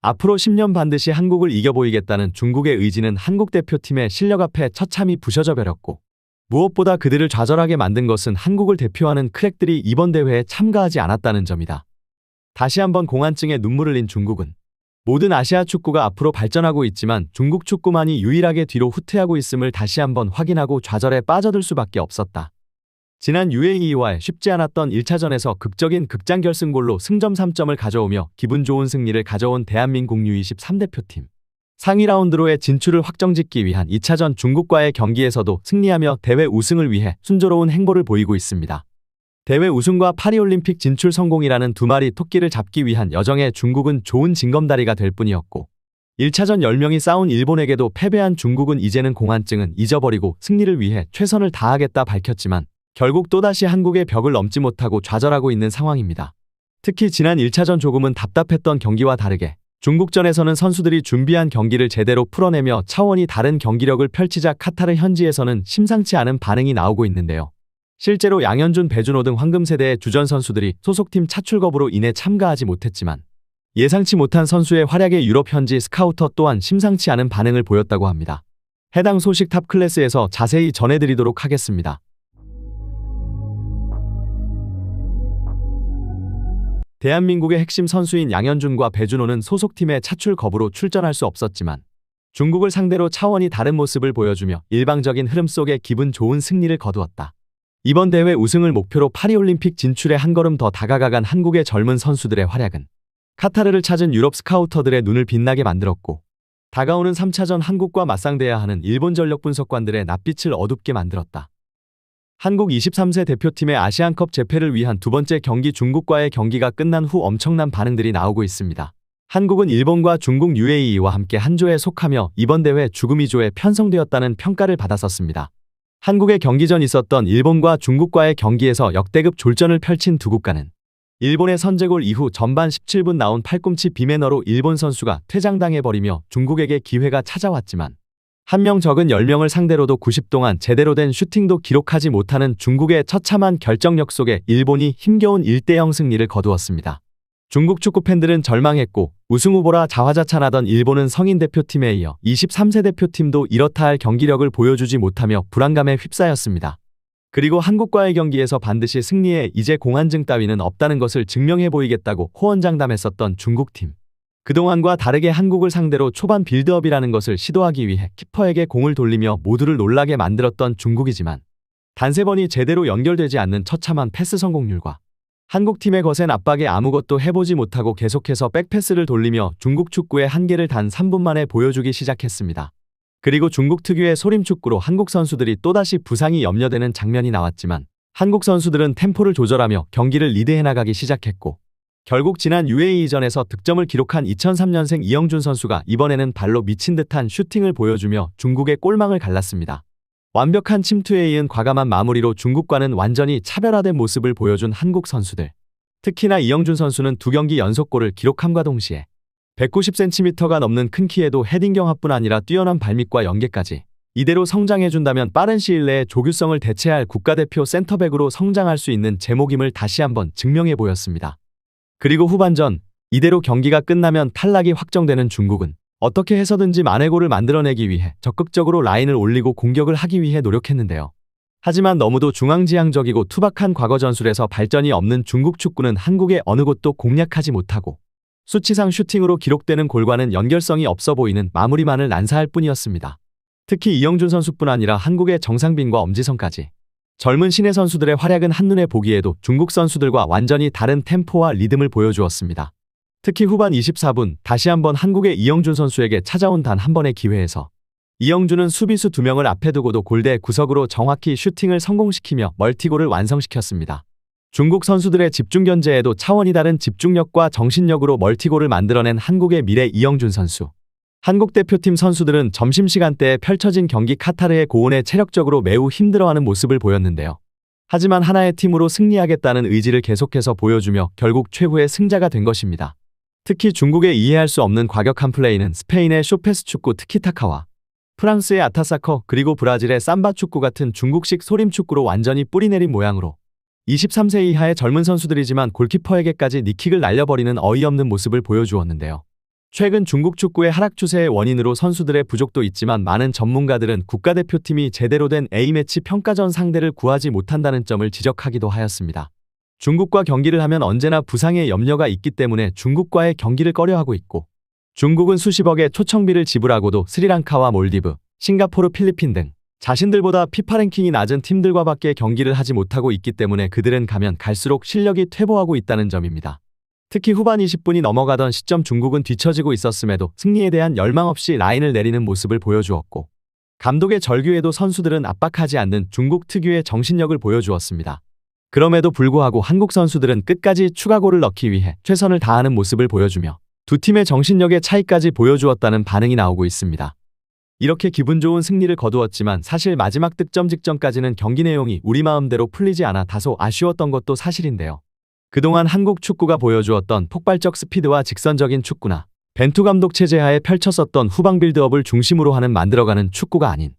앞으로 10년 반드시 한국을 이겨보이겠다는 중국의 의지는 한국 대표팀의 실력 앞에 처참히 부셔져 버렸고, 무엇보다 그들을 좌절하게 만든 것은 한국을 대표하는 크랙들이 이번 대회에 참가하지 않았다는 점이다. 다시 한번 공안증에 눈물을 흘린 중국은 모든 아시아 축구가 앞으로 발전하고 있지만 중국 축구만이 유일하게 뒤로 후퇴하고 있음을 다시 한번 확인하고 좌절에 빠져들 수밖에 없었다. 지난 UAE와의 쉽지 않았던 1차전에서 극적인 극장 결승골로 승점 3점을 가져오며 기분 좋은 승리를 가져온 대한민국 U23 대표팀. 상위 라운드로의 진출을 확정짓기 위한 2차전 중국과의 경기에서도 승리하며 대회 우승을 위해 순조로운 행보를 보이고 있습니다. 대회 우승과 파리올림픽 진출 성공이라는 두 마리 토끼를 잡기 위한 여정에 중국은 좋은 징검다리가 될 뿐이었고, 1차전 10명이 싸운 일본에게도 패배한 중국은 이제는 공안증은 잊어버리고 승리를 위해 최선을 다하겠다 밝혔지만 결국 또다시 한국의 벽을 넘지 못하고 좌절하고 있는 상황입니다. 특히 지난 1차전 조금은 답답했던 경기와 다르게 중국전에서는 선수들이 준비한 경기를 제대로 풀어내며 차원이 다른 경기력을 펼치자 카타르 현지에서는 심상치 않은 반응이 나오고 있는데요. 실제로 양현준, 배준호 등 황금세대의 주전 선수들이 소속팀 차출 거부로 인해 참가하지 못했지만 예상치 못한 선수의 활약에 유럽 현지 스카우터 또한 심상치 않은 반응을 보였다고 합니다. 해당 소식 탑클래스에서 자세히 전해드리도록 하겠습니다. 대한민국의 핵심 선수인 양현준과 배준호는 소속팀의 차출 거부로 출전할 수 없었지만 중국을 상대로 차원이 다른 모습을 보여주며 일방적인 흐름 속에 기분 좋은 승리를 거두었다. 이번 대회 우승을 목표로 파리올림픽 진출에 한 걸음 더 다가가간 한국의 젊은 선수들의 활약은 카타르를 찾은 유럽 스카우터들의 눈을 빛나게 만들었고, 다가오는 3차전 한국과 맞상대해야 하는 일본 전력 분석관들의 낯빛을 어둡게 만들었다. 한국 23세 대표팀의 아시안컵 재패를 위한 두 번째 경기 중국과의 경기가 끝난 후 엄청난 반응들이 나오고 있습니다. 한국은 일본과 중국, UAE와 함께 한 조에 속하며 이번 대회 죽음이 조에 편성되었다는 평가를 받았었습니다. 한국의 경기 전 있었던 일본과 중국과의 경기에서 역대급 졸전을 펼친 두 국가는 일본의 선제골 이후 전반 17분 나온 팔꿈치 비매너로 일본 선수가 퇴장당해버리며 중국에게 기회가 찾아왔지만 한 명 적은 10명을 상대로도 90 동안 제대로 된 슈팅도 기록하지 못하는 중국의 처참한 결정력 속에 일본이 힘겨운 1대0 승리를 거두었습니다. 중국 축구팬들은 절망했고 우승 후보라 자화자찬하던 일본은 성인 대표팀에 이어 23세 대표팀도 이렇다 할 경기력을 보여주지 못하며 불안감에 휩싸였습니다. 그리고 한국과의 경기에서 반드시 승리해 이제 공안증 따위는 없다는 것을 증명해 보이겠다고 호언장담했었던 중국팀. 그동안과 다르게 한국을 상대로 초반 빌드업이라는 것을 시도하기 위해 키퍼에게 공을 돌리며 모두를 놀라게 만들었던 중국이지만 단세 번이 제대로 연결되지 않는 처참한 패스 성공률과 한국팀의 거센 압박에 아무것도 해보지 못하고 계속해서 백패스를 돌리며 중국 축구의 한계를 단 3분 만에 보여주기 시작했습니다. 그리고 중국 특유의 소림축구로 한국 선수들이 또다시 부상이 염려되는 장면이 나왔지만 한국 선수들은 템포를 조절하며 경기를 리드해 나가기 시작했고, 결국 지난 UAE전에서 득점을 기록한 2003년생 이영준 선수가 이번에는 발로 미친 듯한 슈팅을 보여주며 중국의 골망을 갈랐습니다. 완벽한 침투에 이은 과감한 마무리로 중국과는 완전히 차별화된 모습을 보여준 한국 선수들. 특히나 이영준 선수는 2경기 연속골을 기록함과 동시에 190cm가 넘는 큰 키에도 헤딩 경합뿐 아니라 뛰어난 발밑과 연계까지 이대로 성장해준다면 빠른 시일 내에 조규성을 대체할 국가대표 센터백으로 성장할 수 있는 제목임을 다시 한번 증명해 보였습니다. 그리고 후반전, 이대로 경기가 끝나면 탈락이 확정되는 중국은 어떻게 해서든지 만회골을 만들어내기 위해 적극적으로 라인을 올리고 공격을 하기 위해 노력했는데요. 하지만 너무도 중앙지향적이고 투박한 과거 전술에서 발전이 없는 중국 축구는 한국의 어느 곳도 공략하지 못하고 수치상 슈팅으로 기록되는 골과는 연결성이 없어 보이는 마무리만을 난사할 뿐이었습니다. 특히 이영준 선수뿐 아니라 한국의 정상빈과 엄지성까지 젊은 신예 선수들의 활약은 한눈에 보기에도 중국 선수들과 완전히 다른 템포와 리듬을 보여주었습니다. 특히 후반 24분 다시 한번 한국의 이영준 선수에게 찾아온 단 한 번의 기회에서 이영준은 수비수 2명을 앞에 두고도 골대 구석으로 정확히 슈팅을 성공시키며 멀티골을 완성시켰습니다. 중국 선수들의 집중 견제에도 차원이 다른 집중력과 정신력으로 멀티골을 만들어낸 한국의 미래 이영준 선수. 한국 대표팀 선수들은 점심시간대에 펼쳐진 경기 카타르의 고온에 체력적으로 매우 힘들어하는 모습을 보였는데요. 하지만 하나의 팀으로 승리하겠다는 의지를 계속해서 보여주며 결국 최후의 승자가 된 것입니다. 특히 중국의 이해할 수 없는 과격한 플레이는 스페인의 쇼페스 축구 티키타카와 프랑스의 아타사커 그리고 브라질의 삼바 축구 같은 중국식 소림 축구로 완전히 뿌리내린 모양으로 23세 이하의 젊은 선수들이지만 골키퍼에게까지 니킥을 날려버리는 어이없는 모습을 보여주었는데요. 최근 중국 축구의 하락 추세의 원인으로 선수들의 부족도 있지만 많은 전문가들은 국가대표팀이 제대로 된 A매치 평가전 상대를 구하지 못한다는 점을 지적하기도 하였습니다. 중국과 경기를 하면 언제나 부상의 염려가 있기 때문에 중국과의 경기를 꺼려하고 있고, 중국은 수십억의 초청비를 지불하고도 스리랑카와 몰디브, 싱가포르, 필리핀 등 자신들보다 피파 랭킹이 낮은 팀들과밖에 경기를 하지 못하고 있기 때문에 그들은 가면 갈수록 실력이 퇴보하고 있다는 점입니다. 특히 후반 20분이 넘어가던 시점 중국은 뒤처지고 있었음에도 승리에 대한 열망 없이 라인을 내리는 모습을 보여주었고, 감독의 절규에도 선수들은 압박하지 않는 중국 특유의 정신력을 보여주었습니다. 그럼에도 불구하고 한국 선수들은 끝까지 추가골을 넣기 위해 최선을 다하는 모습을 보여주며 두 팀의 정신력의 차이까지 보여주었다는 반응이 나오고 있습니다. 이렇게 기분 좋은 승리를 거두었지만 사실 마지막 득점 직전까지는 경기 내용이 우리 마음대로 풀리지 않아 다소 아쉬웠던 것도 사실인데요. 그동안 한국 축구가 보여주었던 폭발적 스피드와 직선적인 축구나 벤투 감독 체제하에 펼쳤었던 후방 빌드업을 중심으로 하는 만들어가는 축구가 아닌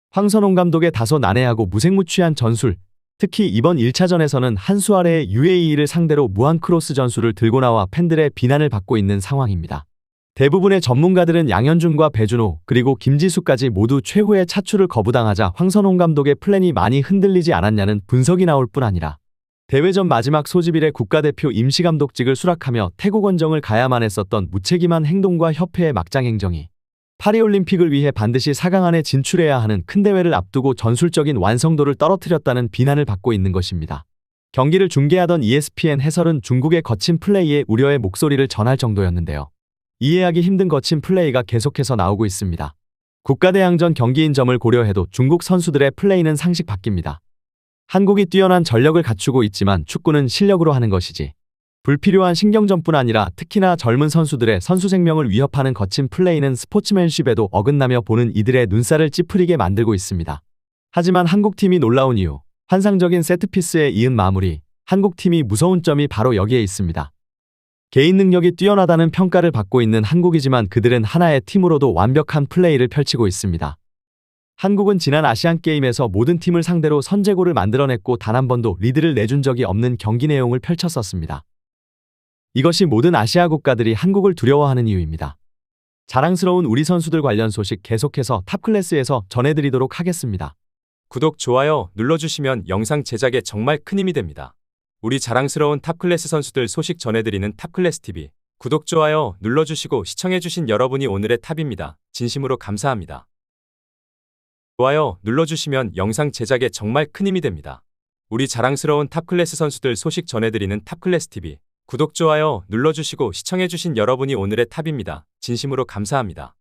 황선홍 감독의 다소 난해하고 무색무취한 전술, 특히 이번 1차전에서는 한 수 아래의 UAE를 상대로 무한 크로스 전술을 들고 나와 팬들의 비난을 받고 있는 상황입니다. 대부분의 전문가들은 양현준과 배준호 그리고 김지수까지 모두 최후의 차출을 거부당하자 황선홍 감독의 플랜이 많이 흔들리지 않았냐는 분석이 나올 뿐 아니라 대회전 마지막 소집일에 국가대표 임시감독직을 수락하며 태국 원정을 가야만 했었던 무책임한 행동과 협회의 막장 행정이 파리올림픽을 위해 반드시 4강 안에 진출해야 하는 큰 대회를 앞두고 전술적인 완성도를 떨어뜨렸다는 비난을 받고 있는 것입니다. 경기를 중계하던 ESPN 해설은 중국의 거친 플레이에 우려의 목소리를 전할 정도였는데요. 이해하기 힘든 거친 플레이가 계속해서 나오고 있습니다. 국가대항전 경기인 점을 고려해도 중국 선수들의 플레이는 상식 밖입니다. 한국이 뛰어난 전력을 갖추고 있지만 축구는 실력으로 하는 것이지 불필요한 신경전뿐 아니라 특히나 젊은 선수들의 선수 생명을 위협하는 거친 플레이는 스포츠맨십에도 어긋나며 보는 이들의 눈살을 찌푸리게 만들고 있습니다. 하지만 한국팀이 놀라운 이유, 환상적인 세트피스에 이은 마무리, 한국팀이 무서운 점이 바로 여기에 있습니다. 개인 능력이 뛰어나다는 평가를 받고 있는 한국이지만 그들은 하나의 팀으로도 완벽한 플레이를 펼치고 있습니다. 한국은 지난 아시안게임에서 모든 팀을 상대로 선제골을 만들어냈고 단 한 번도 리드를 내준 적이 없는 경기 내용을 펼쳤었습니다. 이것이 모든 아시아 국가들이 한국을 두려워하는 이유입니다. 자랑스러운 우리 선수들 관련 소식 계속해서 탑클래스에서 전해드리도록 하겠습니다. 구독, 좋아요 눌러주시면 영상 제작에 정말 큰 힘이 됩니다. 우리 자랑스러운 탑클래스 선수들 소식 전해드리는 탑클래스TV. 구독, 좋아요 눌러주시고 시청해주신 여러분이 오늘의 탑입니다. 진심으로 감사합니다. 좋아요 눌러주시면 영상 제작에 정말 큰 힘이 됩니다. 우리 자랑스러운 탑클래스 선수들 소식 전해드리는 탑클래스TV. 구독, 좋아요 눌러주시고 시청해주신 여러분이 오늘의 탑입니다. 진심으로 감사합니다.